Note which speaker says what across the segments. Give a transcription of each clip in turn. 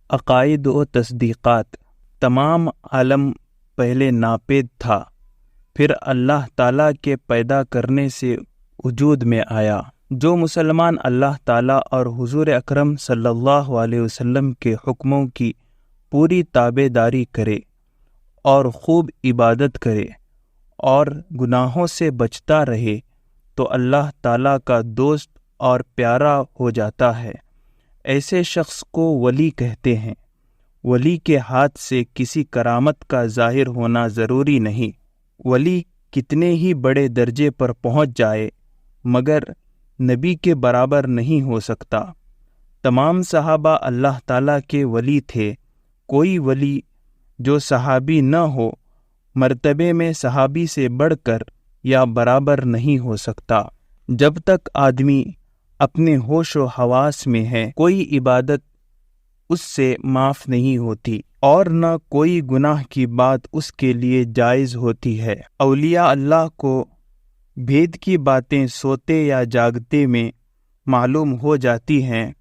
Speaker 1: عقائد و تصدیقات۔ تمام عالم پہلے ناپید تھا، پھر اللہ تعالیٰ کے پیدا کرنے سے وجود میں آیا۔ جو مسلمان اللہ تعالیٰ اور حضور اکرم صلی اللہ علیہ وسلم کے حکموں کی پوری تابع داری کرے اور خوب عبادت کرے اور گناہوں سے بچتا رہے تو اللہ تعالیٰ کا دوست اور پیارا ہو جاتا ہے۔ ایسے شخص کو ولی کہتے ہیں۔ ولی کے ہاتھ سے کسی کرامت کا ظاہر ہونا ضروری نہیں۔ ولی کتنے ہی بڑے درجے پر پہنچ جائے مگر نبی کے برابر نہیں ہو سکتا۔ تمام صحابہ اللہ تعالیٰ کے ولی تھے۔ کوئی ولی جو صحابی نہ ہو مرتبے میں صحابی سے بڑھ کر یا برابر نہیں ہو سکتا۔ جب تک آدمی اپنے ہوش و حواس میں ہے کوئی عبادت اس سے معاف نہیں ہوتی اور نہ کوئی گناہ کی بات اس کے لیے جائز ہوتی ہے۔ اولیاء اللہ کو بھید کی باتیں سوتے یا جاگتے میں معلوم ہو جاتی ہیں،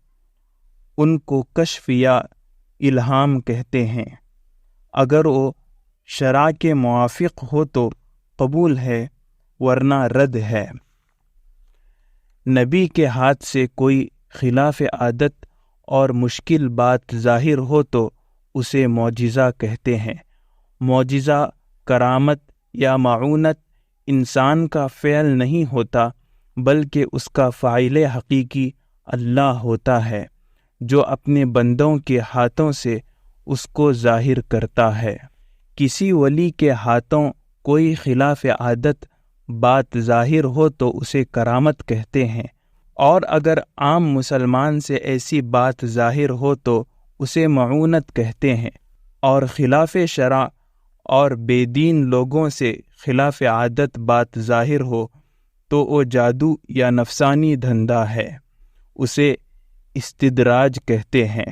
Speaker 1: ان کو کشف یا الہام کہتے ہیں۔ اگر وہ شرع کے موافق ہو تو قبول ہے ورنہ رد ہے۔ نبی کے ہاتھ سے کوئی خلاف عادت اور مشکل بات ظاہر ہو تو اسے معجزہ کہتے ہیں۔ معجزہ، کرامت یا معونت انسان کا فعل نہیں ہوتا بلکہ اس کا فاعل حقیقی اللہ ہوتا ہے جو اپنے بندوں کے ہاتھوں سے اس کو ظاہر کرتا ہے۔ کسی ولی کے ہاتھوں کوئی خلاف عادت بات ظاہر ہو تو اسے کرامت کہتے ہیں، اور اگر عام مسلمان سے ایسی بات ظاہر ہو تو اسے معونت کہتے ہیں، اور خلاف شرع اور بے دین لوگوں سے خلاف عادت بات ظاہر ہو تو وہ جادو یا نفسانی دھندا ہے، اسے استدراج کہتے ہیں۔